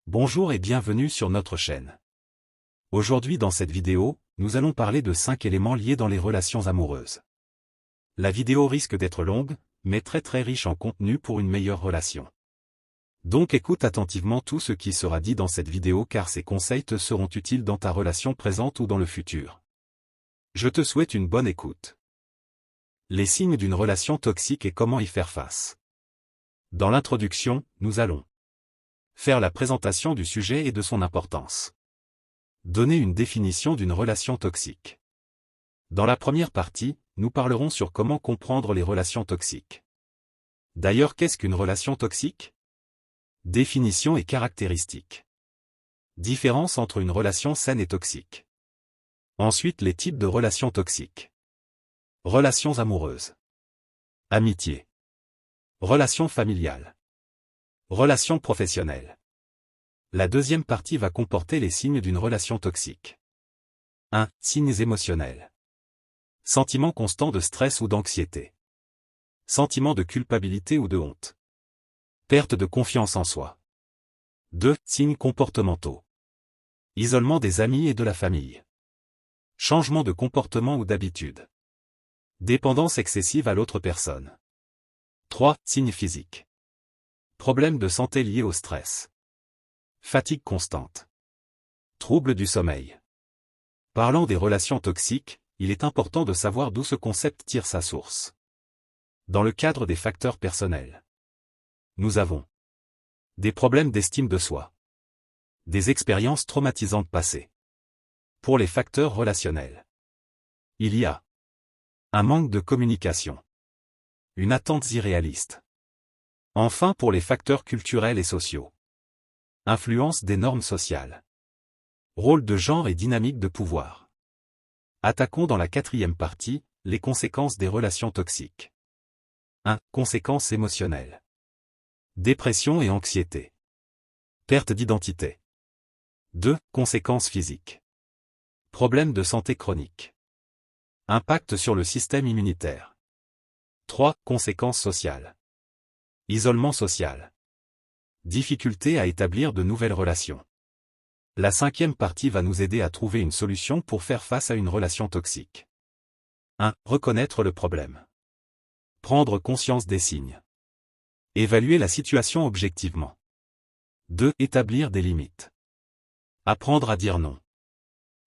Bonjour et bienvenue sur notre chaîne. Aujourd'hui dans cette vidéo, nous allons parler de 5 éléments liés dans les relations amoureuses. La vidéo risque d'être longue, mais très riche en contenu pour une meilleure relation. Donc écoute attentivement tout ce qui sera dit dans cette vidéo car ces conseils te seront utiles dans ta relation présente ou dans le futur. Je te souhaite une bonne écoute. Les signes d'une relation toxique et comment y faire face. Dans l'introduction, nous allons faire la présentation du sujet et de son importance. Donner une définition d'une relation toxique. Dans la première partie, nous parlerons sur comment comprendre les relations toxiques. D'ailleurs, qu'est-ce qu'une relation toxique? Définition et caractéristiques. Différence entre une relation saine et toxique. Ensuite, les types de relations toxiques. Relations amoureuses. Amitié. Relations familiales. Relations professionnelles. La deuxième partie va comporter les signes d'une relation toxique. 1. Signes émotionnels. Sentiment constant de stress ou d'anxiété. Sentiment de culpabilité ou de honte. Perte de confiance en soi. 2. Signes comportementaux. Isolement des amis et de la famille. Changement de comportement ou d'habitude. Dépendance excessive à l'autre personne. 3. Signes physiques. Problèmes de santé liés au stress. Fatigue constante. Troubles du sommeil. Parlant des relations toxiques, il est important de savoir d'où ce concept tire sa source. Dans le cadre des facteurs personnels, nous avons des problèmes d'estime de soi. Des expériences traumatisantes passées. Pour les facteurs relationnels, il y a un manque de communication. Une attente irréaliste. Enfin pour les facteurs culturels et sociaux. Influence des normes sociales. Rôle de genre et dynamique de pouvoir. Attaquons dans la quatrième partie, les conséquences des relations toxiques. 1. Conséquences émotionnelles. Dépression et anxiété. Perte d'identité. 2. Conséquences physiques. Problèmes de santé chronique. Impact sur le système immunitaire. 3. Conséquences sociales. Isolement social. Difficulté à établir de nouvelles relations. La cinquième partie va nous aider à trouver une solution pour faire face à une relation toxique. 1. Reconnaître le problème. Prendre conscience des signes. Évaluer la situation objectivement. 2. Établir des limites. Apprendre à dire non.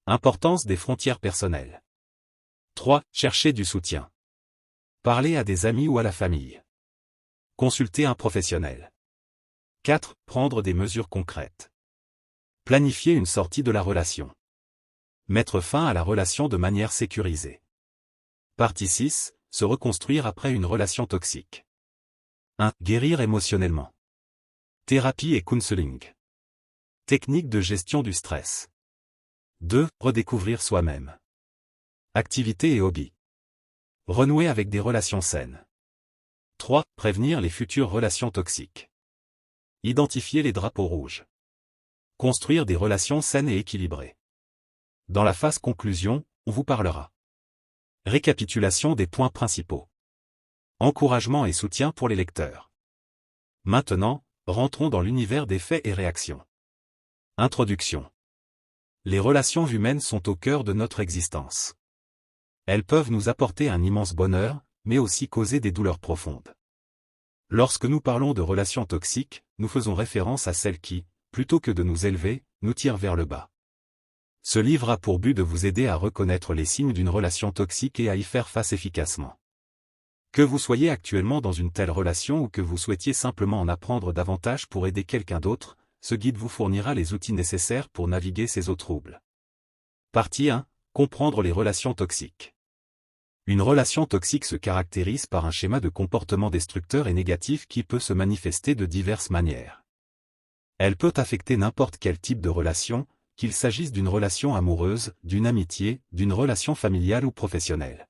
Importance des frontières personnelles. 3. Chercher du soutien. Parler à des amis ou à la famille. Consulter un professionnel. 4. Prendre des mesures concrètes. Planifier une sortie de la relation. Mettre fin à la relation de manière sécurisée. Partie 6. Se reconstruire après une relation toxique. 1. Guérir émotionnellement. Thérapie et counseling. Technique de gestion du stress. 2. Redécouvrir soi-même. Activités et hobbies. Renouer avec des relations saines. 3. Prévenir les futures relations toxiques. Identifier les drapeaux rouges. Construire des relations saines et équilibrées. Dans la phase conclusion, on vous parlera. Récapitulation des points principaux. Encouragement et soutien pour les lecteurs. Maintenant, rentrons dans l'univers des faits et réactions. Introduction. Les relations humaines sont au cœur de notre existence. Elles peuvent nous apporter un immense bonheur, mais aussi causer des douleurs profondes. Lorsque nous parlons de relations toxiques, nous faisons référence à celles qui, plutôt que de nous élever, nous tirent vers le bas. Ce livre a pour but de vous aider à reconnaître les signes d'une relation toxique et à y faire face efficacement. Que vous soyez actuellement dans une telle relation ou que vous souhaitiez simplement en apprendre davantage pour aider quelqu'un d'autre, ce guide vous fournira les outils nécessaires pour naviguer ces eaux troubles. Partie 1. Comprendre les relations toxiques. Une relation toxique se caractérise par un schéma de comportement destructeur et négatif qui peut se manifester de diverses manières. Elle peut affecter n'importe quel type de relation, qu'il s'agisse d'une relation amoureuse, d'une amitié, d'une relation familiale ou professionnelle.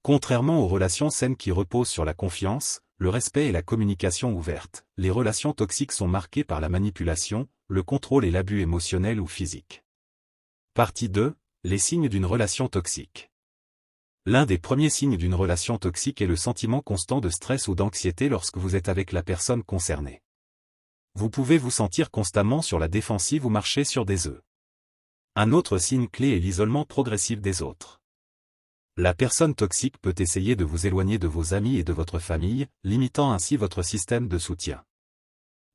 Contrairement aux relations saines qui reposent sur la confiance, le respect et la communication ouverte, les relations toxiques sont marquées par la manipulation, le contrôle et l'abus émotionnel ou physique. Partie 2. Les signes d'une relation toxique. L'un des premiers signes d'une relation toxique est le sentiment constant de stress ou d'anxiété lorsque vous êtes avec la personne concernée. Vous pouvez vous sentir constamment sur la défensive ou marcher sur des œufs. Un autre signe clé est l'isolement progressif des autres. La personne toxique peut essayer de vous éloigner de vos amis et de votre famille, limitant ainsi votre système de soutien.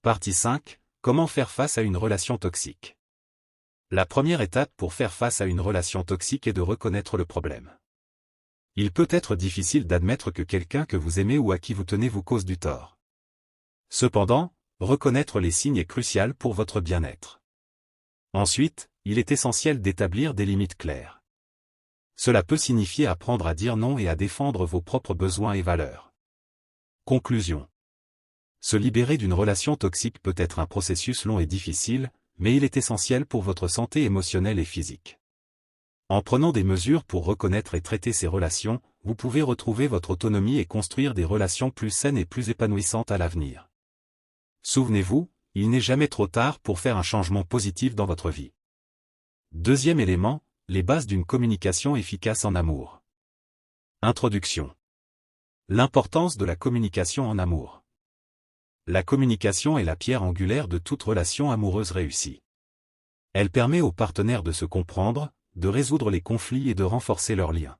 Partie 5. Comment faire face à une relation toxique? La première étape pour faire face à une relation toxique est de reconnaître le problème. Il peut être difficile d'admettre que quelqu'un que vous aimez ou à qui vous tenez vous cause du tort. Cependant, reconnaître les signes est crucial pour votre bien-être. Ensuite, il est essentiel d'établir des limites claires. Cela peut signifier apprendre à dire non et à défendre vos propres besoins et valeurs. Conclusion. Se libérer d'une relation toxique peut être un processus long et difficile, mais il est essentiel pour votre santé émotionnelle et physique. En prenant des mesures pour reconnaître et traiter ces relations, vous pouvez retrouver votre autonomie et construire des relations plus saines et plus épanouissantes à l'avenir. Souvenez-vous, il n'est jamais trop tard pour faire un changement positif dans votre vie. Deuxième élément, les bases d'une communication efficace en amour. Introduction. L'importance de la communication en amour. La communication est la pierre angulaire de toute relation amoureuse réussie. Elle permet aux partenaires de se comprendre, de résoudre les conflits et de renforcer leurs liens.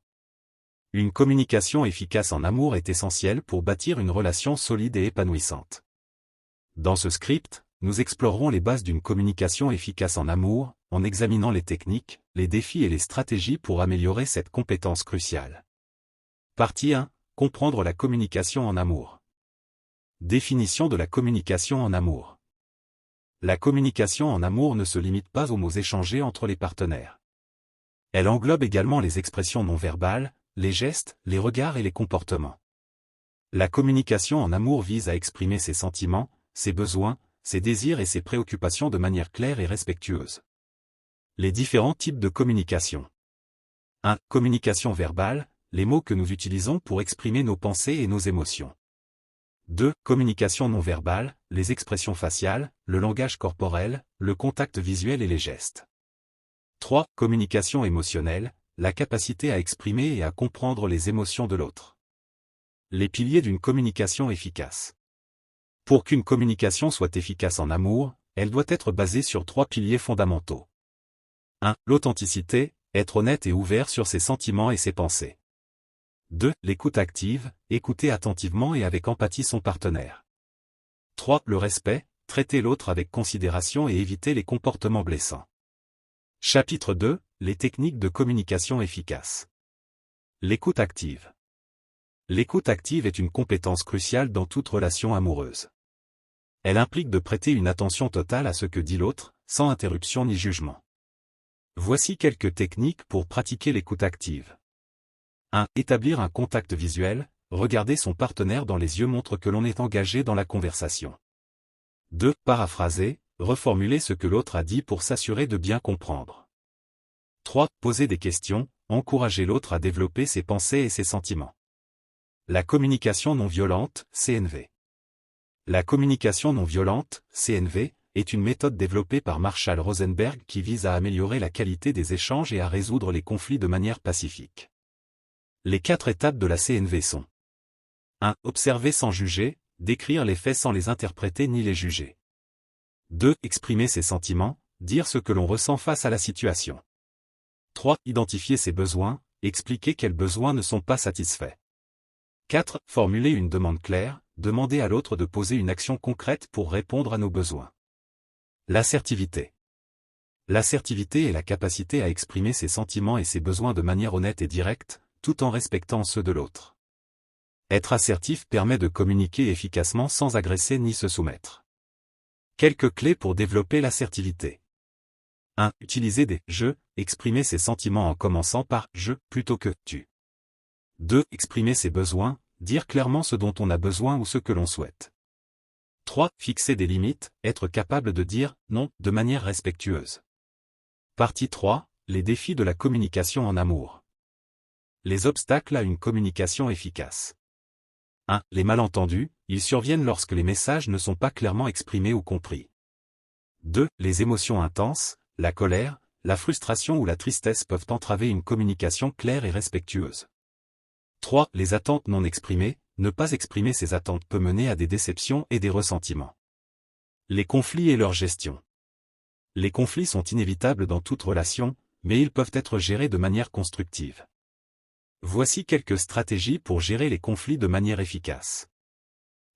Une communication efficace en amour est essentielle pour bâtir une relation solide et épanouissante. Dans ce script, nous explorerons les bases d'une communication efficace en amour, en examinant les techniques, les défis et les stratégies pour améliorer cette compétence cruciale. Partie 1. Comprendre la communication en amour. Définition de la communication en amour. La communication en amour ne se limite pas aux mots échangés entre les partenaires. Elle englobe également les expressions non verbales, les gestes, les regards et les comportements. La communication en amour vise à exprimer ses sentiments, ses besoins, ses désirs et ses préoccupations de manière claire et respectueuse. Les différents types de communication. 1. Communication verbale, les mots que nous utilisons pour exprimer nos pensées et nos émotions. 2. Communication non verbale, les expressions faciales, le langage corporel, le contact visuel et les gestes. 3. Communication émotionnelle, la capacité à exprimer et à comprendre les émotions de l'autre. Les piliers d'une communication efficace. Pour qu'une communication soit efficace en amour, elle doit être basée sur 3 piliers fondamentaux. 1. L'authenticité, être honnête et ouvert sur ses sentiments et ses pensées. 2. L'écoute active, écouter attentivement et avec empathie son partenaire. 3. Le respect, traiter l'autre avec considération et éviter les comportements blessants. Chapitre 2. Les techniques de communication efficace. L'écoute active. L'écoute active est une compétence cruciale dans toute relation amoureuse. Elle implique de prêter une attention totale à ce que dit l'autre, sans interruption ni jugement. Voici quelques techniques pour pratiquer l'écoute active. 1. Établir un contact visuel, regarder son partenaire dans les yeux montre que l'on est engagé dans la conversation. 2. Paraphraser, reformuler ce que l'autre a dit pour s'assurer de bien comprendre. 3. Poser des questions, encourager l'autre à développer ses pensées et ses sentiments. La communication non violente, CNV. La communication non violente, CNV, est une méthode développée par Marshall Rosenberg qui vise à améliorer la qualité des échanges et à résoudre les conflits de manière pacifique. Les 4 étapes de la CNV sont 1. Observer sans juger, décrire les faits sans les interpréter ni les juger. 2. Exprimer ses sentiments, dire ce que l'on ressent face à la situation. 3. Identifier ses besoins, expliquer quels besoins ne sont pas satisfaits. 4. Formuler une demande claire, demander à l'autre de poser une action concrète pour répondre à nos besoins. L'assertivité. L'assertivité est la capacité à exprimer ses sentiments et ses besoins de manière honnête et directe, tout en respectant ceux de l'autre. Être assertif permet de communiquer efficacement sans agresser ni se soumettre. Quelques clés pour développer l'assertivité. 1. Utiliser des « je », exprimer ses sentiments en commençant par « je » plutôt que « tu ». 2. Exprimer ses besoins, dire clairement ce dont on a besoin ou ce que l'on souhaite. 3. Fixer des limites, être capable de dire « non » de manière respectueuse. Partie 3. Les défis de la communication en amour. Les obstacles à une communication efficace. 1. Les malentendus, ils surviennent lorsque les messages ne sont pas clairement exprimés ou compris. 2. Les émotions intenses, la colère, la frustration ou la tristesse peuvent entraver une communication claire et respectueuse. 3. Les attentes non exprimées, ne pas exprimer ses attentes peut mener à des déceptions et des ressentiments. Les conflits et leur gestion. Les conflits sont inévitables dans toute relation, mais ils peuvent être gérés de manière constructive. Voici quelques stratégies pour gérer les conflits de manière efficace.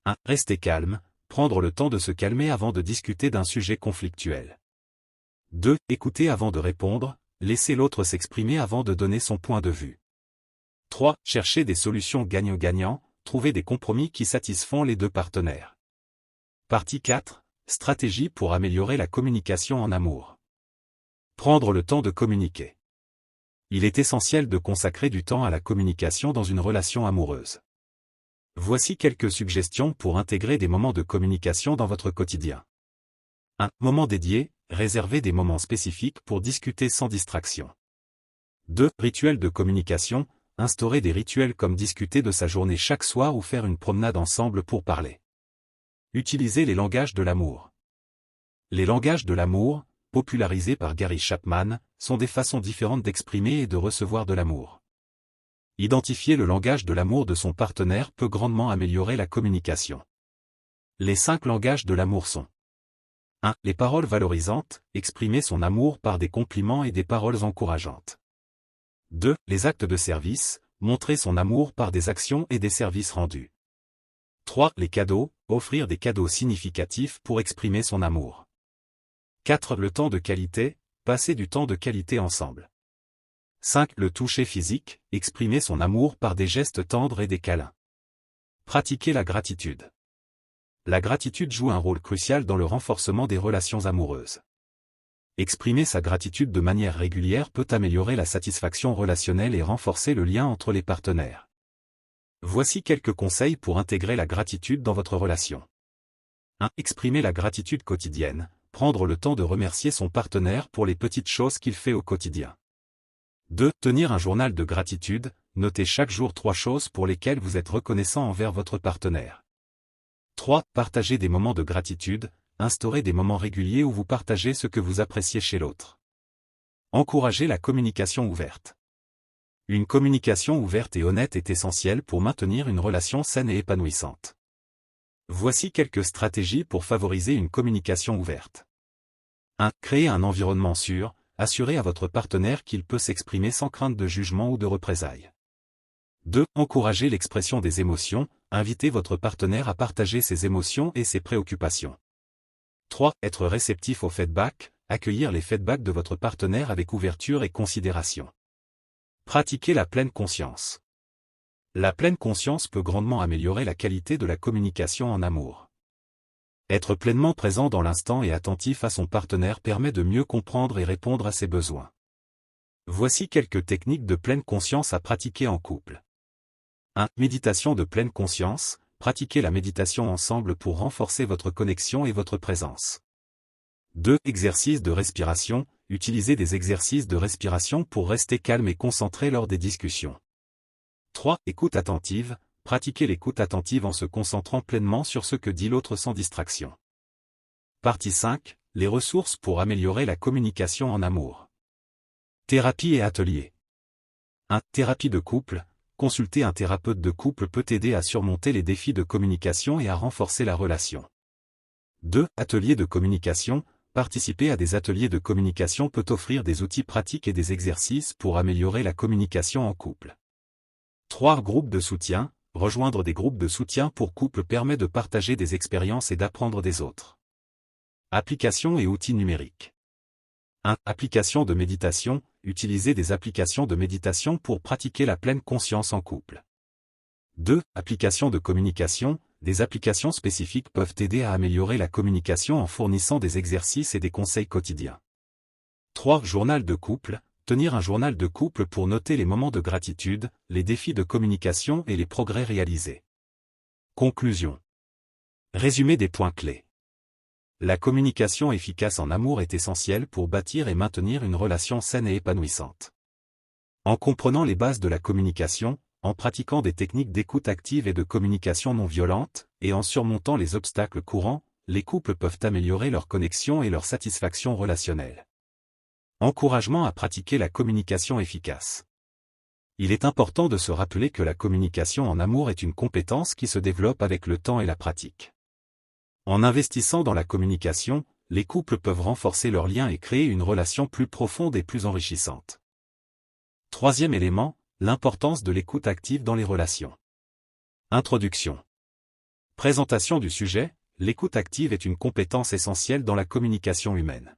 1. Rester calme, prendre le temps de se calmer avant de discuter d'un sujet conflictuel. 2. Écouter avant de répondre, laisser l'autre s'exprimer avant de donner son point de vue. 3. Chercher des solutions gagnant-gagnant, trouver des compromis qui satisfont les deux partenaires. Partie 4. Stratégie pour améliorer la communication en amour. Prendre le temps de communiquer. Il est essentiel de consacrer du temps à la communication dans une relation amoureuse. Voici quelques suggestions pour intégrer des moments de communication dans votre quotidien. 1. Moment dédié, réservez des moments spécifiques pour discuter sans distraction. 2. Rituel de communication, instaurez des rituels comme discuter de sa journée chaque soir ou faire une promenade ensemble pour parler. Utilisez les langages de l'amour. Les langages de l'amour, popularisés par Gary Chapman, sont des façons différentes d'exprimer et de recevoir de l'amour. Identifier le langage de l'amour de son partenaire peut grandement améliorer la communication. Les 5 langages de l'amour sont 1. Les paroles valorisantes, exprimer son amour par des compliments et des paroles encourageantes. 2. Les actes de service, montrer son amour par des actions et des services rendus. 3. Les cadeaux, offrir des cadeaux significatifs pour exprimer son amour. 4. Le temps de qualité, passer du temps de qualité ensemble. 5. Le toucher physique, exprimer son amour par des gestes tendres et des câlins. Pratiquer la gratitude. La gratitude joue un rôle crucial dans le renforcement des relations amoureuses. Exprimer sa gratitude de manière régulière peut améliorer la satisfaction relationnelle et renforcer le lien entre les partenaires. Voici quelques conseils pour intégrer la gratitude dans votre relation. 1. Exprimer la gratitude quotidienne, prendre le temps de remercier son partenaire pour les petites choses qu'il fait au quotidien. 2. Tenir un journal de gratitude, notez chaque jour 3 choses pour lesquelles vous êtes reconnaissant envers votre partenaire. 3. Partager des moments de gratitude, instaurez des moments réguliers où vous partagez ce que vous appréciez chez l'autre. Encouragez la communication ouverte. Une communication ouverte et honnête est essentielle pour maintenir une relation saine et épanouissante. Voici quelques stratégies pour favoriser une communication ouverte. 1. Créer un environnement sûr, assurez à votre partenaire qu'il peut s'exprimer sans crainte de jugement ou de représailles. 2. Encouragez l'expression des émotions, invitez votre partenaire à partager ses émotions et ses préoccupations. 3. Être réceptif aux feedbacks, accueillir les feedbacks de votre partenaire avec ouverture et considération. Pratiquez la pleine conscience. La pleine conscience peut grandement améliorer la qualité de la communication en amour. Être pleinement présent dans l'instant et attentif à son partenaire permet de mieux comprendre et répondre à ses besoins. Voici quelques techniques de pleine conscience à pratiquer en couple. 1. Méditation de pleine conscience, pratiquez la méditation ensemble pour renforcer votre connexion et votre présence. 2. Exercice de respiration, utilisez des exercices de respiration pour rester calme et concentré lors des discussions. 3. Écoute attentive, pratiquez l'écoute attentive en se concentrant pleinement sur ce que dit l'autre sans distraction. Partie 5. Les ressources pour améliorer la communication en amour. Thérapie et atelier. 1. Thérapie de couple, consulter un thérapeute de couple peut aider à surmonter les défis de communication et à renforcer la relation. 2. Atelier de communication, participer à des ateliers de communication peut offrir des outils pratiques et des exercices pour améliorer la communication en couple. 3. Groupe de soutien, rejoindre des groupes de soutien pour couple permet de partager des expériences et d'apprendre des autres. Applications et outils numériques. 1. Applications de méditation, utilisez des applications de méditation pour pratiquer la pleine conscience en couple. 2. Applications de communication, des applications spécifiques peuvent aider à améliorer la communication en fournissant des exercices et des conseils quotidiens. 3. Journal de couple, tenir un journal de couple pour noter les moments de gratitude, les défis de communication et les progrès réalisés. Conclusion. Résumé des points clés. La communication efficace en amour est essentielle pour bâtir et maintenir une relation saine et épanouissante. En comprenant les bases de la communication, en pratiquant des techniques d'écoute active et de communication non violente, et en surmontant les obstacles courants, les couples peuvent améliorer leur connexion et leur satisfaction relationnelle. Encouragement à pratiquer la communication efficace. Il est important de se rappeler que la communication en amour est une compétence qui se développe avec le temps et la pratique. En investissant dans la communication, les couples peuvent renforcer leurs liens et créer une relation plus profonde et plus enrichissante. Troisième élément, l'importance de l'écoute active dans les relations. Introduction. Présentation du sujet, l'écoute active est une compétence essentielle dans la communication humaine.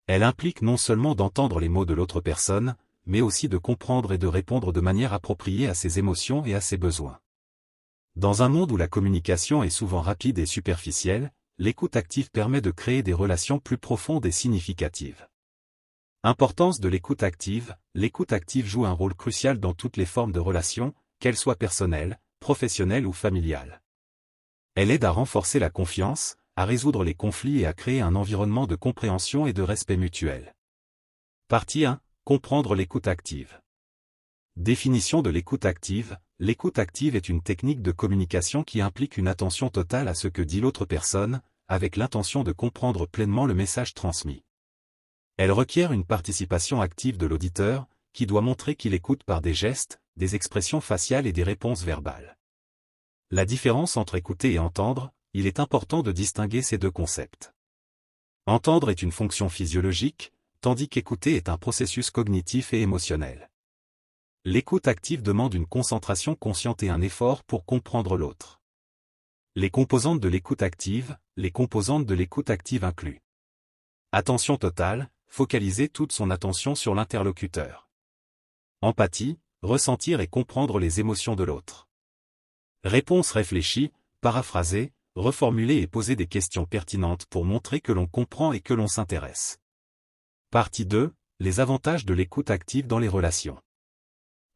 Elle implique non seulement d'entendre les mots de l'autre personne, mais aussi de comprendre et de répondre de manière appropriée à ses émotions et à ses besoins. Dans un monde où la communication est souvent rapide et superficielle, l'écoute active permet de créer des relations plus profondes et significatives. Importance de l'écoute active joue un rôle crucial dans toutes les formes de relations, qu'elles soient personnelles, professionnelles ou familiales. Elle aide à renforcer la confiance, à résoudre les conflits et à créer un environnement de compréhension et de respect mutuel. Partie 1. Comprendre l'écoute active. Définition de l'écoute active. L'écoute active est une technique de communication qui implique une attention totale à ce que dit l'autre personne, avec l'intention de comprendre pleinement le message transmis. Elle requiert une participation active de l'auditeur, qui doit montrer qu'il écoute par des gestes, des expressions faciales et des réponses verbales. La différence entre écouter et entendre, il est important de distinguer ces deux concepts. Entendre est une fonction physiologique, tandis qu'écouter est un processus cognitif et émotionnel. L'écoute active demande une concentration consciente et un effort pour comprendre l'autre. Les composantes de l'écoute active. Les composantes de l'écoute active incluent attention totale, focaliser toute son attention sur l'interlocuteur. Empathie, ressentir et comprendre les émotions de l'autre. Réponse réfléchie, paraphraser, reformuler et poser des questions pertinentes pour montrer que l'on comprend et que l'on s'intéresse. Partie 2. Les avantages de l'écoute active dans les relations.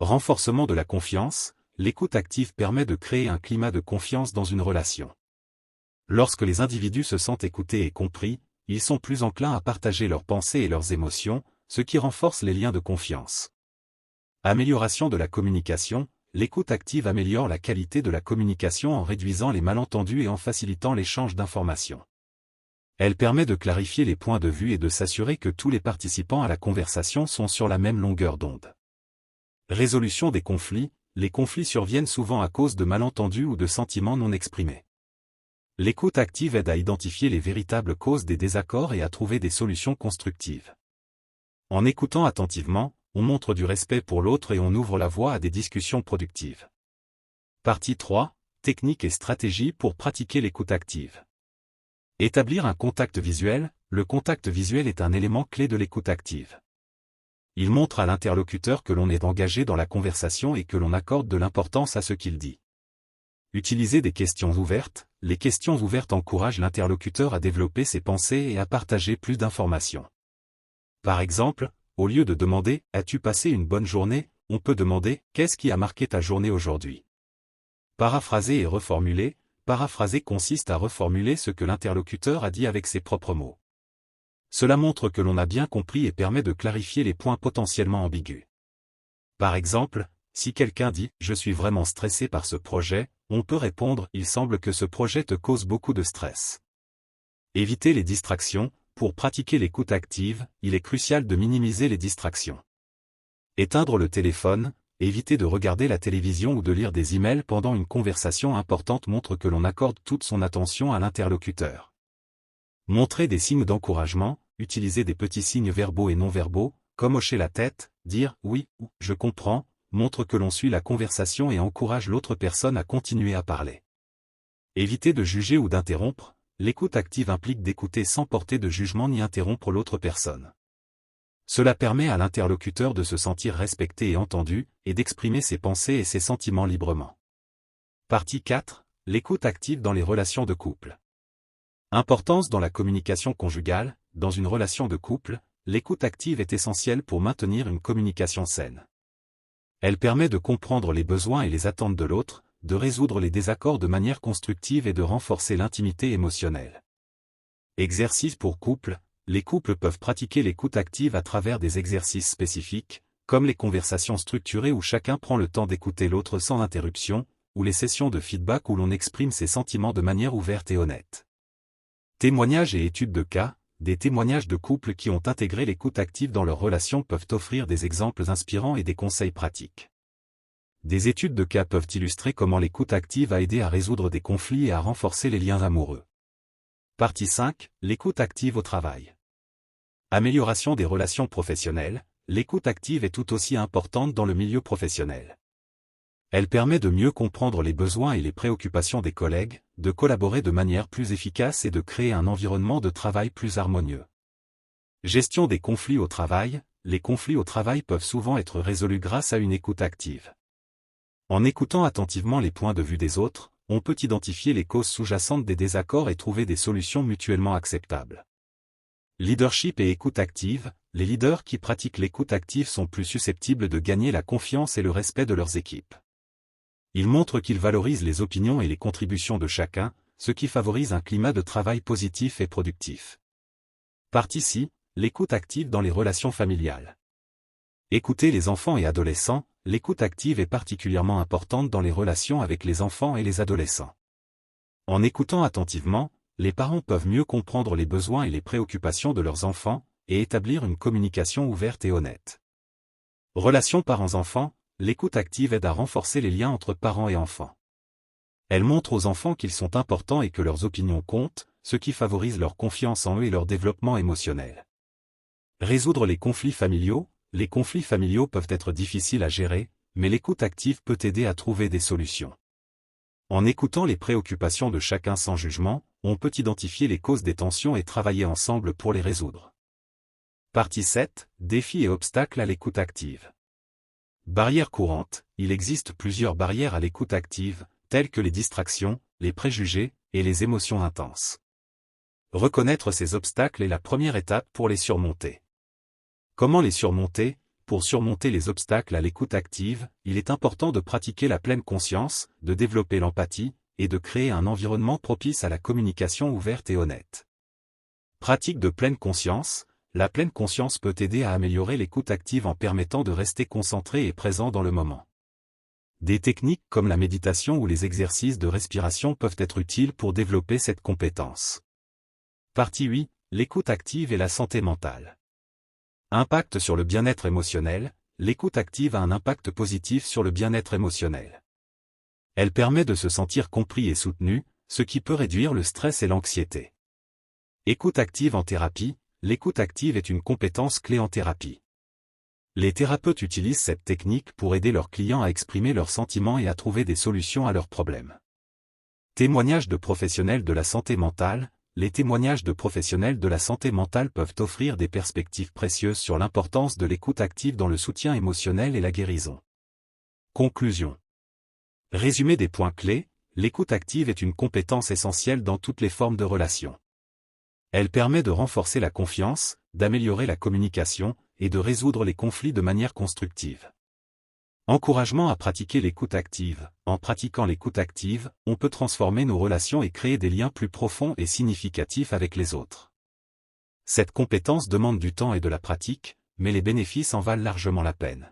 Renforcement de la confiance. L'écoute active permet de créer un climat de confiance dans une relation. Lorsque les individus se sentent écoutés et compris, ils sont plus enclins à partager leurs pensées et leurs émotions, ce qui renforce les liens de confiance. Amélioration de la communication. L'écoute active améliore la qualité de la communication en réduisant les malentendus et en facilitant l'échange d'informations. Elle permet de clarifier les points de vue et de s'assurer que tous les participants à la conversation sont sur la même longueur d'onde. Résolution des conflits. Les conflits surviennent souvent à cause de malentendus ou de sentiments non exprimés. L'écoute active aide à identifier les véritables causes des désaccords et à trouver des solutions constructives. En écoutant attentivement, on montre du respect pour l'autre et on ouvre la voie à des discussions productives. Partie 3. Techniques et stratégies pour pratiquer l'écoute active. Établir un contact visuel. Le contact visuel est un élément clé de l'écoute active. Il montre à l'interlocuteur que l'on est engagé dans la conversation et que l'on accorde de l'importance à ce qu'il dit. Utiliser des questions ouvertes. Les questions ouvertes encouragent l'interlocuteur à développer ses pensées et à partager plus d'informations. Par exemple, au lieu de demander « As-tu passé une bonne journée ?», on peut demander « Qu'est-ce qui a marqué ta journée aujourd'hui ?» Paraphraser et reformuler. Paraphraser consiste à reformuler ce que l'interlocuteur a dit avec ses propres mots. Cela montre que l'on a bien compris et permet de clarifier les points potentiellement ambigus. Par exemple, si quelqu'un dit « Je suis vraiment stressé par ce projet », on peut répondre « Il semble que ce projet te cause beaucoup de stress ». Éviter les distractions. Pour pratiquer l'écoute active, il est crucial de minimiser les distractions. Éteindre le téléphone, éviter de regarder la télévision ou de lire des emails pendant une conversation importante montre que l'on accorde toute son attention à l'interlocuteur. Montrer des signes d'encouragement, utiliser des petits signes verbaux et non verbaux, comme hocher la tête, dire « oui » ou « je comprends », montre que l'on suit la conversation et encourage l'autre personne à continuer à parler. Éviter de juger ou d'interrompre. L'écoute active implique d'écouter sans porter de jugement ni interrompre l'autre personne. Cela permet à l'interlocuteur de se sentir respecté et entendu, et d'exprimer ses pensées et ses sentiments librement. Partie 4. L'écoute active dans les relations de couple. Importance dans la communication conjugale. Dans une relation de couple, l'écoute active est essentielle pour maintenir une communication saine. Elle permet de comprendre les besoins et les attentes de l'autre, de résoudre les désaccords de manière constructive et de renforcer l'intimité émotionnelle. Exercices pour couple. Les couples peuvent pratiquer l'écoute active à travers des exercices spécifiques, comme les conversations structurées où chacun prend le temps d'écouter l'autre sans interruption, ou les sessions de feedback où l'on exprime ses sentiments de manière ouverte et honnête. Témoignages et études de cas. Des témoignages de couples qui ont intégré l'écoute active dans leur relation peuvent offrir des exemples inspirants et des conseils pratiques. Des études de cas peuvent illustrer comment l'écoute active a aidé à résoudre des conflits et à renforcer les liens amoureux. Partie 5, l'écoute active au travail. Amélioration des relations professionnelles, l'écoute active est tout aussi importante dans le milieu professionnel. Elle permet de mieux comprendre les besoins et les préoccupations des collègues, de collaborer de manière plus efficace et de créer un environnement de travail plus harmonieux. Gestion des conflits au travail, les conflits au travail peuvent souvent être résolus grâce à une écoute active. En écoutant attentivement les points de vue des autres, on peut identifier les causes sous-jacentes des désaccords et trouver des solutions mutuellement acceptables. Leadership et écoute active, les leaders qui pratiquent l'écoute active sont plus susceptibles de gagner la confiance et le respect de leurs équipes. Ils montrent qu'ils valorisent les opinions et les contributions de chacun, ce qui favorise un climat de travail positif et productif. Partie 6, l'écoute active dans les relations familiales. Écouter les enfants et adolescents, l'écoute active est particulièrement importante dans les relations avec les enfants et les adolescents. En écoutant attentivement, les parents peuvent mieux comprendre les besoins et les préoccupations de leurs enfants, et établir une communication ouverte et honnête. Relations parents-enfants, l'écoute active aide à renforcer les liens entre parents et enfants. Elle montre aux enfants qu'ils sont importants et que leurs opinions comptent, ce qui favorise leur confiance en eux et leur développement émotionnel. Résoudre les conflits familiaux, les conflits familiaux peuvent être difficiles à gérer, mais l'écoute active peut aider à trouver des solutions. En écoutant les préoccupations de chacun sans jugement, on peut identifier les causes des tensions et travailler ensemble pour les résoudre. Partie 7, défis et obstacles à l'écoute active. Barrières courantes, il existe plusieurs barrières à l'écoute active, telles que les distractions, les préjugés, et les émotions intenses. Reconnaître ces obstacles est la première étape pour les surmonter. Comment les surmonter? Pour surmonter les obstacles à l'écoute active, il est important de pratiquer la pleine conscience, de développer l'empathie, et de créer un environnement propice à la communication ouverte et honnête. Pratique de pleine conscience, la pleine conscience peut aider à améliorer l'écoute active en permettant de rester concentré et présent dans le moment. Des techniques comme la méditation ou les exercices de respiration peuvent être utiles pour développer cette compétence. Partie 8, l'écoute active et la santé mentale. Impact sur le bien-être émotionnel, l'écoute active a un impact positif sur le bien-être émotionnel. Elle permet de se sentir compris et soutenu, ce qui peut réduire le stress et l'anxiété. Écoute active en thérapie, l'écoute active est une compétence clé en thérapie. Les thérapeutes utilisent cette technique pour aider leurs clients à exprimer leurs sentiments et à trouver des solutions à leurs problèmes. Témoignages de professionnels de la santé mentale. Les témoignages de professionnels de la santé mentale peuvent offrir des perspectives précieuses sur l'importance de l'écoute active dans le soutien émotionnel et la guérison. Conclusion. Résumé des points clés, l'écoute active est une compétence essentielle dans toutes les formes de relations. Elle permet de renforcer la confiance, d'améliorer la communication, et de résoudre les conflits de manière constructive. Encouragement à pratiquer l'écoute active. En pratiquant l'écoute active, on peut transformer nos relations et créer des liens plus profonds et significatifs avec les autres. Cette compétence demande du temps et de la pratique, mais les bénéfices en valent largement la peine.